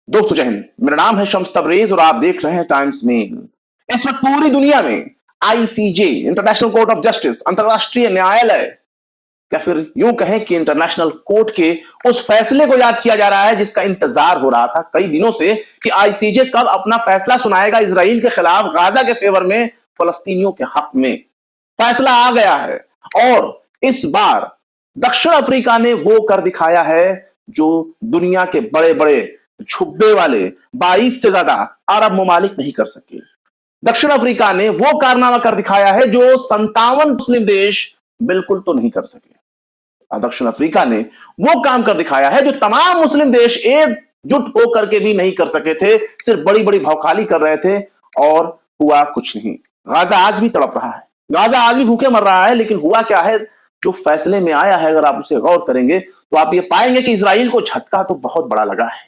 दोस्तों जय हिंद, मेरा नाम है शम्स तबरेज और आप देख रहे हैं टाइम्स मेल। इस वक्त पूरी दुनिया में ICJ, international court of justice, अंतरराष्ट्रीय न्यायालय, या फिर यूं कहें कि इंटरनेशनल कोर्ट के उस फैसले को याद किया जा रहा है जिसका इंतजार हो रहा था कई दिनों से कि आईसीजे कब अपना फैसला सुनाएगा इजराइल के खिलाफ, गाजा के फेवर में, फलस्तीनियों के हक में। फैसला आ गया है और इस बार दक्षिण अफ्रीका ने वो कर दिखाया है जो दुनिया के बड़े बड़े छुब्बे वाले 22 से ज्यादा अरब ममालिक नहीं कर सके। दक्षिण अफ्रीका ने वो कारनामा कर दिखाया है जो 57 मुस्लिम देश बिल्कुल तो नहीं कर सके। दक्षिण अफ्रीका ने वो काम कर दिखाया है जो तमाम मुस्लिम देश एकजुट होकर के भी नहीं कर सके थे, सिर्फ बड़ी बड़ी भौकाली कर रहे थे और हुआ कुछ नहीं। गाजा आज भी तड़प रहा है, गाजा आज भी भूखे मर रहा है, लेकिन हुआ क्या है जो फैसले में आया है, अगर आप उसे गौर करेंगे तो आप ये पाएंगे कि इजराइल को झटका तो बहुत बड़ा लगा है,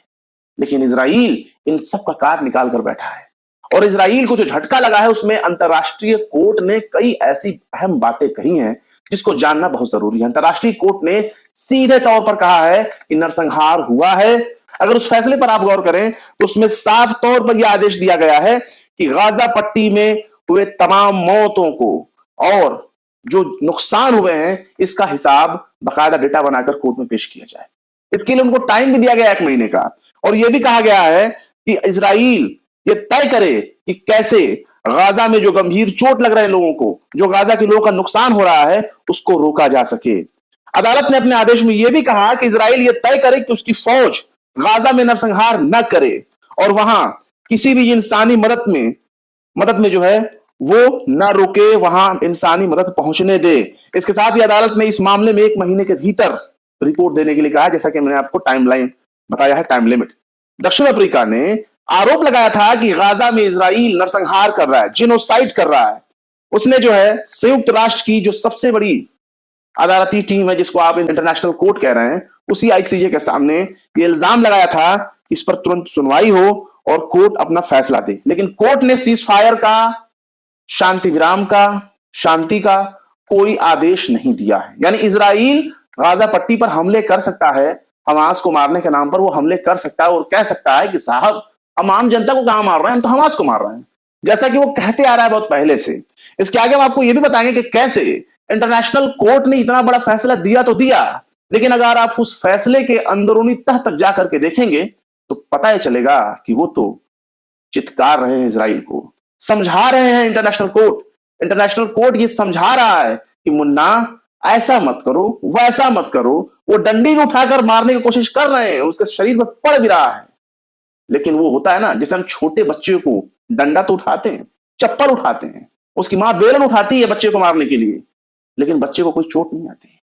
लेकिन इजराइल इन सब का काट निकाल कर बैठा है। और इजराइल को जो झटका लगा है उसमें अंतरराष्ट्रीय कोर्ट ने कई ऐसी अहम बातें कही हैं जिसको जानना बहुत जरूरी है। अंतरराष्ट्रीय कोर्ट ने सीधे तौर पर कहा है कि नरसंहार हुआ है। अगर उस फैसले पर आप गौर करें तो उसमें साफ तौर पर यह आदेश दिया गया है कि गाजा पट्टी में हुए तमाम मौतों को और जो नुकसान हुए हैं इसका हिसाब बाकायदा डेटा बनाकर कोर्ट में पेश किया जाए। इसके लिए उनको टाइम भी दिया गया 1 महीने का, और यह भी कहा गया है कि इजराइल ये तय करे कि कैसे गाजा में जो गंभीर चोट लग रहे हैं लोगों को, जो गाजा के लोगों का नुकसान हो रहा है, उसको रोका जा सके। अदालत ने अपने आदेश में यह भी कहा कि इजराइल ये तय करे कि उसकी फौज गाजा में नरसंहार न करे और वहां किसी भी इंसानी मदद में जो है वो न रुके, वहां इंसानी मदद पहुंचने दे। इसके साथ ही अदालत ने इस मामले में 1 महीने के भीतर रिपोर्ट देने के लिए कहा, जैसा कि मैंने आपको टाइमलाइन बताया है, टाइम लिमिट। दक्षिण अफ्रीका ने आरोप लगाया था कि गाजा में इजराइल नरसंहार कर रहा है, जिनोसाइड कर रहा है। उसने जो है संयुक्त राष्ट्र की जो सबसे बड़ी अदालती टीम है, जिसको आप इंटरनेशनल कोर्ट कह रहे हैं, उसी आईसीजे के सामने ये इल्जाम लगाया था कि इस पर तुरंत सुनवाई हो और कोर्ट अपना फैसला दे। लेकिन कोर्ट ने सीज फायर का, शांति विराम का, शांति का कोई आदेश नहीं दिया है। यानी इजराइल गाजा पट्टी पर हमले कर सकता है, हमास को मारने के नाम पर वो हमले कर सकता है और कह सकता है कि साहब हम आम जनता को कहां मार रहे हैं, हम तो हमास को मार रहे हैं, जैसा कि वो कहते आ रहा है बहुत पहले से। इसके आगे हम आपको ये भी बताएंगे कि कैसे इंटरनेशनल कोर्ट ने इतना बड़ा फैसला दिया तो दिया, लेकिन अगर आप उस फैसले के अंदरूनी तह तक जाकर के देखेंगे तो पता ही चलेगा कि वो तो चित्कार रहे हैं, इजराइल को समझा रहे हैं। इंटरनेशनल कोर्ट ये समझा रहा है कि मुन्ना ऐसा मत करो, वैसा मत करो। वो डंडी में उठाकर मारने की कोशिश कर रहे हैं, उसके शरीर पर पड़ भी रहा है, लेकिन वो होता है ना, जैसे हम छोटे बच्चे को डंडा तो उठाते हैं, चप्पल उठाते हैं, उसकी मां बेलन उठाती है बच्चे को मारने के लिए, लेकिन बच्चे को कोई चोट नहीं आती,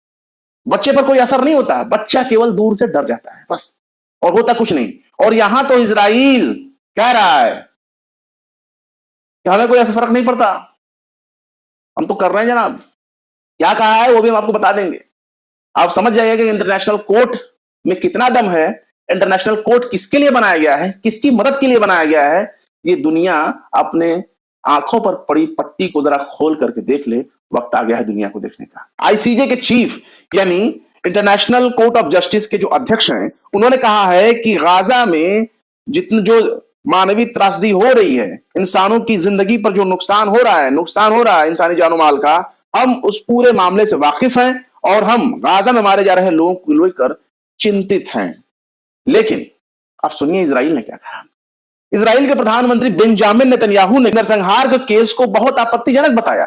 बच्चे पर कोई असर नहीं होता, बच्चा केवल दूर से डर जाता है बस, और होता कुछ नहीं। और यहां तो इजराइल कह रहा है कि हमें कोई ऐसा फर्क नहीं पड़ता, हम तो कर रहे हैं जनाब। क्या कहा है वो भी हम आपको बता देंगे। आप समझ जाइएगा कि इंटरनेशनल कोर्ट में कितना दम है। इंटरनेशनल कोर्ट किसके लिए बनाया गया है, किसकी मदद के लिए बनाया गया है, ये दुनिया अपने आंखों पर पड़ी पट्टी को जरा खोल करके देख ले। वक्त आ गया है दुनिया को देखने का। आईसीजे के चीफ यानी इंटरनेशनल कोर्ट ऑफ जस्टिस के जो अध्यक्ष हैं, उन्होंने कहा है कि गाजा में जितने जो मानवीय त्रासदी हो रही है, इंसानों की जिंदगी पर जो नुकसान हो रहा है इंसानी जानो माल का, हम उस पूरे मामले से वाकिफ हैं और हम गाजा में मारे जा रहे लोगों को लेकर चिंतित हैं। लेकिन अब सुनिए इजराइल ने क्या कहा। इजराइल के प्रधानमंत्री बेंजामिन नेतन्याहू ने नरसंहार के केस को बहुत आपत्तिजनक बताया।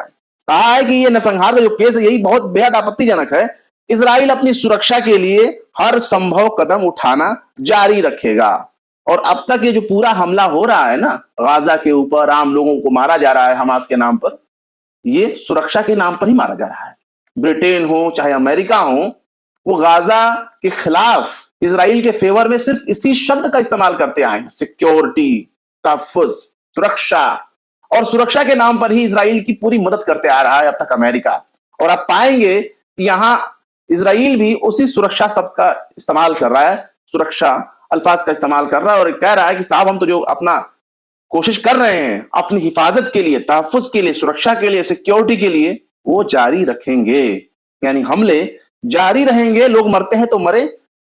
कहा है कि यह नरसंहार का जो केस है यही बहुत बेहद आपत्तिजनक है। इजराइल अपनी सुरक्षा के लिए हर संभव कदम उठाना जारी रखेगा। और अब तक ये जो पूरा हमला हो रहा है ना गाजा के ऊपर, आम लोगों को मारा जा रहा है हमास के नाम पर, ये सुरक्षा के नाम पर ही मारा जा रहा है। ब्रिटेन हो चाहे अमेरिका हो, वो गाजा के खिलाफ इजराइल के फेवर में सिर्फ इसी शब्द का इस्तेमाल करते आए हैं, सिक्योरिटी, तहफ्फुज, सुरक्षा। और सुरक्षा के नाम पर ही इजराइल की पूरी मदद करते आ रहा है अब तक अमेरिका। और आप पाएंगे कि यहां इजराइल भी उसी सुरक्षा शब्द का इस्तेमाल कर रहा है, सुरक्षा अल्फाज का इस्तेमाल कर रहा है और कह रहा है कि साहब हम तो जो अपना कोशिश कर रहे हैं अपनी हिफाजत के लिए, तहफ्फुज के लिए, सुरक्षा के लिए, सिक्योरिटी के लिए, वो जारी रखेंगे। यानी हमले जारी रहेंगे, लोग मरते हैं तो मरे,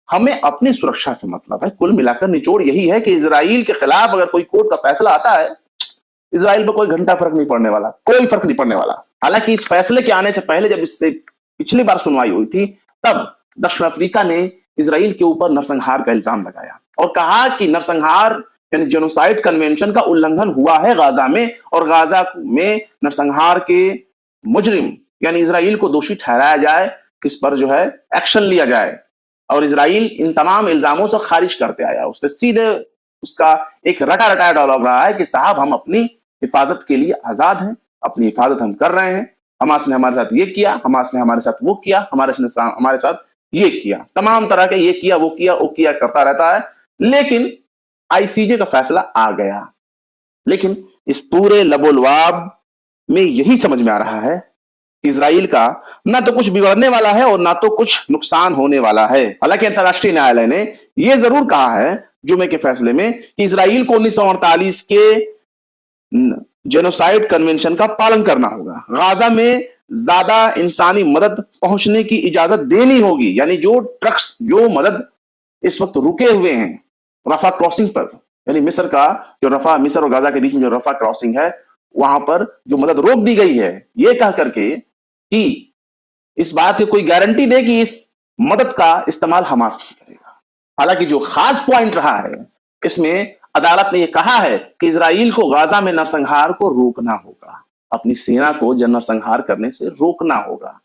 हमें अपनी सुरक्षा से मतलब है। कुल मिलाकर निचोड़ यही है कि इजराइल के खिलाफ अगर कोई कोर्ट का फैसला आता है, इजराइल पर कोई घंटा फर्क नहीं पड़ने वाला, कोई फर्क नहीं पड़ने वाला। हालांकि इस फैसले के आने से पहले, जब इससे पिछली बार सुनवाई हुई थी, तब दक्षिण अफ्रीका ने इजराइल के ऊपर नरसंहार का इल्जाम लगाया और कहा कि नरसंहार यानी जेनोसाइड कन्वेंशन का उल्लंघन हुआ है गाजा में, और गाजा में नरसंहार के मुजरिम यानी इजराइल को दोषी ठहराया जाए, इस पर जो है एक्शन लिया जाए। और इजराइल इन तमाम इल्जामों से खारिज करते आया। उसने सीधे उसका एक रटा रटाया डायलॉग रहा है कि साहब हम अपनी हिफाजत के लिए आजाद हैं, अपनी हिफाजत हम कर रहे हैं, हमास ने हमारे साथ ये किया, हमास ने हमारे साथ वो किया, हमारे साथ ये किया, तमाम तरह के ये किया वो किया करता रहता है। लेकिन आईसीजे का फैसला आ गया। लेकिन इस पूरे लबोलवाब में यही समझ में आ रहा है कि इजराइल का ना तो कुछ बिगड़ने वाला है और ना तो कुछ नुकसान होने वाला है। हालांकि अंतर्राष्ट्रीय न्यायालय ने यह जरूर कहा है जुमे के फैसले में कि इजराइल को 1948 के जेनोसाइड कन्वेंशन का पालन करना होगा। गाजा में ज्यादा इंसानी मदद पहुंचने की इजाजत देनी होगी, यानी जो ट्रक्स, जो मदद इस वक्त रुके हुए हैं रफा क्रॉसिंग पर, यानी मिस्र का जो रफा, मिस्र और गाजा के बीच में जो रफा क्रॉसिंग है, वहां पर जो मदद रोक दी गई है, यह कह करके कि इस बात की कोई गारंटी दे कि इस मदद का इस्तेमाल हमास नहीं करेगा। हालांकि जो खास पॉइंट रहा है इसमें, अदालत ने यह कहा है कि इजराइल को गाजा में नरसंहार को रोकना होगा, अपनी सेना को नरसंहार करने से रोकना होगा।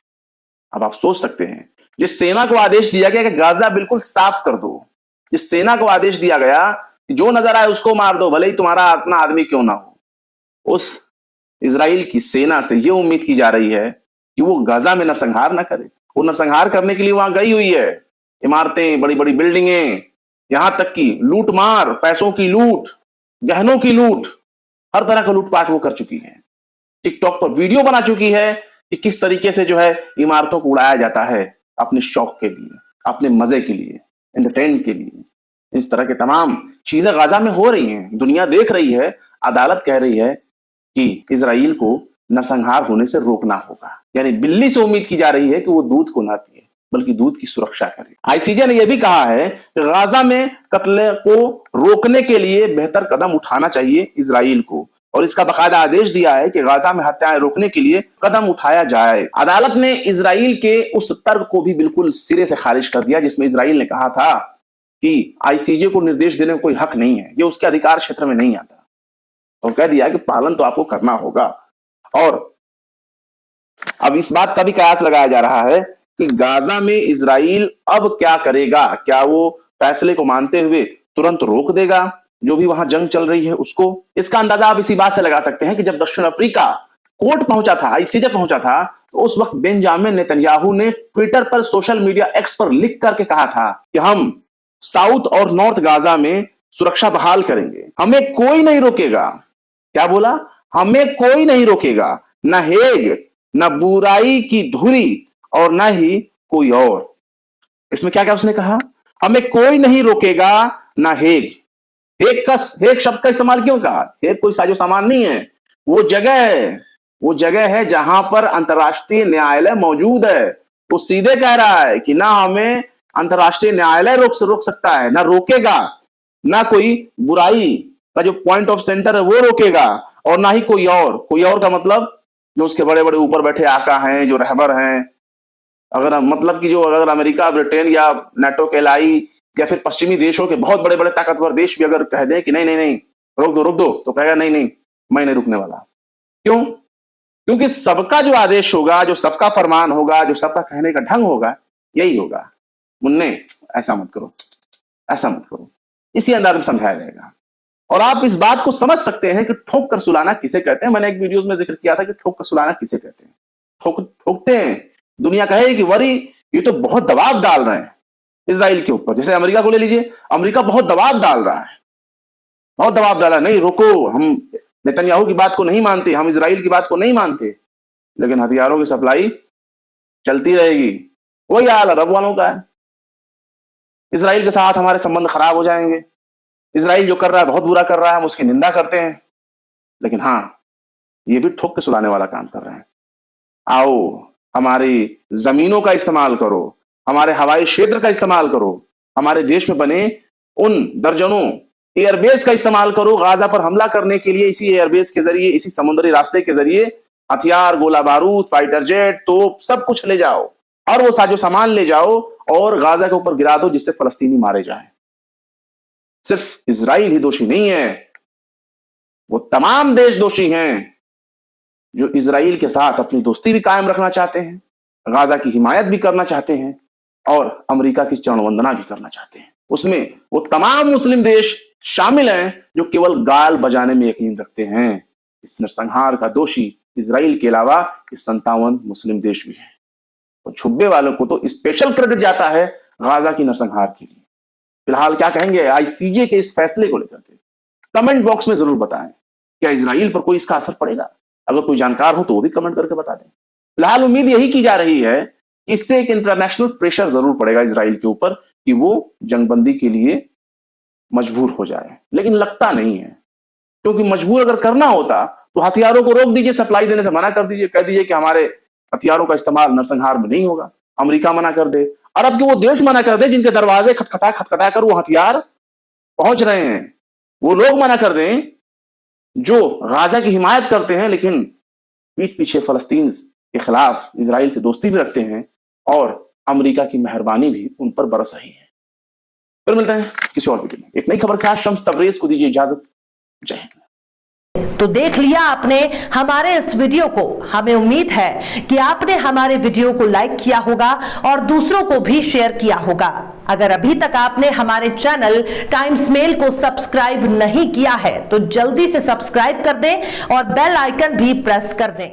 अब आप सोच सकते हैं, जिस सेना को आदेश दिया गया कि गाजा बिल्कुल साफ कर दो, जिस सेना को आदेश दिया गया कि जो नजर आए उसको मार दो, भले ही तुम्हारा अपना आदमी क्यों ना हो, उस इजराइल की सेना से यह उम्मीद की जा रही है कि वो गाजा में नरसंहार ना करे। वो नरसंहार करने के लिए वहां गई हुई है, इमारतें, बड़ी बड़ी बिल्डिंगें, यहां तक कि लूट मार, पैसों की लूट, गहनों की लूट, हर तरह का लूटपाट वो कर चुकी है। टिकटॉक पर वीडियो बना चुकी है कि किस तरीके से जो है इमारतों को उड़ाया जाता है अपने शौक के लिए, अपने मजे के लिए, एंटरटेन के लिए। इस तरह के तमाम चीजें गाजा में हो रही हैं, दुनिया देख रही है। अदालत कह रही है कि इजराइल को नरसंहार होने से रोकना होगा, यानी बिल्ली से उम्मीद की जा रही है कि वो दूध को ना पिए बल्कि दूध की सुरक्षा करे। आईसीजे ने यह भी कहा है कि गाजा में कत्ल को रोकने के लिए बेहतर कदम उठाना चाहिए इजराइल को, और इसका बाकायदा आदेश दिया है कि गाजा में हत्याएं रोकने के लिए कदम उठाया जाए। अदालत ने इजराइल के उस तर्क को भी बिल्कुल सिरे से खारिज कर दिया जिसमें इजराइल ने कहा था कि आईसीजे को निर्देश देने का कोई हक नहीं है, ये उसके अधिकार क्षेत्र में नहीं आता, और कह दिया कि पालन तो आपको करना होगा। और अब इस बात का भी कयास लगाया जा रहा है कि गाजा में इजराइल अब क्या करेगा, क्या वो फैसले को मानते हुए तुरंत रोक देगा जो भी वहां जंग चल रही है उसको। इसका अंदाजा आप इसी बात से लगा सकते हैं कि जब दक्षिण अफ्रीका कोर्ट पहुंचा था, आईसीजे पहुंचा था, तो उस वक्त बेंजामिन नेतन्याहू ने ट्विटर पर, सोशल मीडिया एक्स पर लिख करके कहा था कि हम साउथ और नॉर्थ गाजा में सुरक्षा बहाल करेंगे, हमें कोई नहीं रोकेगा। क्या बोला? हमें कोई नहीं रोकेगा, न हेग, न बुराई की धुरी, और न ही कोई और। इसमें क्या क्या उसने कहा? हमें कोई नहीं रोकेगा, न हेग। हेग शब्द का इस्तेमाल क्यों कहा? हेग कोई साजो सामान नहीं है, वो जगह है जहां पर अंतर्राष्ट्रीय न्यायालय मौजूद है। वो सीधे कह रहा है कि ना हमें अंतर्राष्ट्रीय न्यायालय रोक सकता है, ना रोकेगा, ना कोई बुराई का जो पॉइंट ऑफ सेंटर है वो रोकेगा, और ना ही कोई और का मतलब जो उसके बड़े बड़े ऊपर बैठे आका हैं, जो रहबर हैं। अगर मतलब कि जो अगर अमेरिका, ब्रिटेन या नाटो के लाई या फिर पश्चिमी देशों के बहुत बड़े बड़े ताकतवर देश भी अगर कह दें कि नहीं नहीं नहीं रोक दो, तो कहेगा नहीं नहीं मैं नहीं रुकने वाला। क्यों? क्योंकि सबका जो आदेश होगा, जो सबका फरमान होगा, जो सबका कहने का ढंग होगा, यही होगा, मुन्ने ऐसा मत करो, ऐसा मत करो, इसी अंदाज में समझाया जाएगा। और आप इस बात को समझ सकते हैं कि ठोक कर सुलाना किसे कहते हैं। मैंने एक वीडियो में जिक्र किया था कि ठोक कर सुलाना किसे कहते हैं। ठोकते हैं, दुनिया कहे कि वरी ये तो बहुत दबाव डाल रहे हैं इजराइल के ऊपर। जैसे अमेरिका को ले लीजिए, अमेरिका बहुत दबाव डाल रहा है, बहुत दबाव डाला, नहीं रुको, हम नेतन्याहू की बात को नहीं मानते, हम इजराइल की बात को नहीं मानते, लेकिन हथियारों की सप्लाई चलती रहेगी। वही हाल अरब वालों का है, इजराइल के साथ हमारे संबंध खराब हो जाएंगे, इजराइल जो कर रहा है बहुत बुरा कर रहा है, हम उसकी निंदा करते हैं, लेकिन हाँ ये भी ठोक के सुलाने वाला काम कर रहे हैं। आओ हमारी जमीनों का इस्तेमाल करो, हमारे हवाई क्षेत्र का इस्तेमाल करो, हमारे देश में बने उन दर्जनों एयरबेस का इस्तेमाल करो गाजा पर हमला करने के लिए। इसी एयरबेस के जरिए, इसी समुद्री रास्ते के जरिए हथियार, गोला बारूद, फाइटर जेट, तोप, सब कुछ ले जाओ और वो साजो सामान ले जाओ और गाजा के ऊपर गिरा दो, जिससे फलस्तीनी मारे जाएं। सिर्फ इजराइल ही दोषी नहीं है, वो तमाम देश दोषी हैं जो इजराइल के साथ अपनी दोस्ती भी कायम रखना चाहते हैं, गाजा की हिमायत भी करना चाहते हैं और अमेरिका की चरण वंदना भी करना चाहते हैं। उसमें वो तमाम मुस्लिम देश शामिल हैं जो केवल गाल बजाने में यकीन रखते हैं। इस नरसंहार का दोषी इजराइल के अलावा इस 57 मुस्लिम देश भी हैं। तो छुब्बे वालों को तो स्पेशल क्रेडिट जाता है गाजा की नरसंहार के लिए। फिलहाल क्या कहेंगे आईसीजे के इस फैसले को लेकर के? कमेंट बॉक्स में जरूर बताएं। क्या इजराइल पर कोई इसका असर पड़ेगा? अगर कोई जानकार हो तो वो भी कमेंट करके बता दें। फिलहाल उम्मीद यही की जा रही है कि इससे एक इंटरनेशनल प्रेशर जरूर पड़ेगा इजराइल के ऊपर कि वो जंगबंदी के लिए मजबूर हो जाए, लेकिन लगता नहीं है, क्योंकि मजबूर अगर करना होता तो हथियारों को रोक दीजिए, सप्लाई देने से मना कर दीजिए, कह दीजिए कि हमारे हथियारों का इस्तेमाल नरसंहार में नहीं होगा। अमेरिका मना कर दे, अरब के वो देश मना कर दे जिनके दरवाजे खटखटा कर वो हथियार पहुंच रहे हैं, वो लोग मना कर दें जो गाजा की हिमायत करते हैं लेकिन पीठ पीछे फलस्तीन के खिलाफ इजराइल से दोस्ती भी रखते हैं और अमेरिका की मेहरबानी भी उन पर बरस रही है। फिर मिलते हैं किसी और वीडियो में एक नई खबर के साथ। शम्स तबरेज को दीजिए इजाजत। जय हिंद। तो देख लिया आपने हमारे इस वीडियो को। हमें उम्मीद है कि आपने हमारे वीडियो को लाइक किया होगा और दूसरों को भी शेयर किया होगा। अगर अभी तक आपने हमारे चैनल टाइम्स मेल को सब्सक्राइब नहीं किया है तो जल्दी से सब्सक्राइब कर दें और बेल आइकन भी प्रेस कर दें।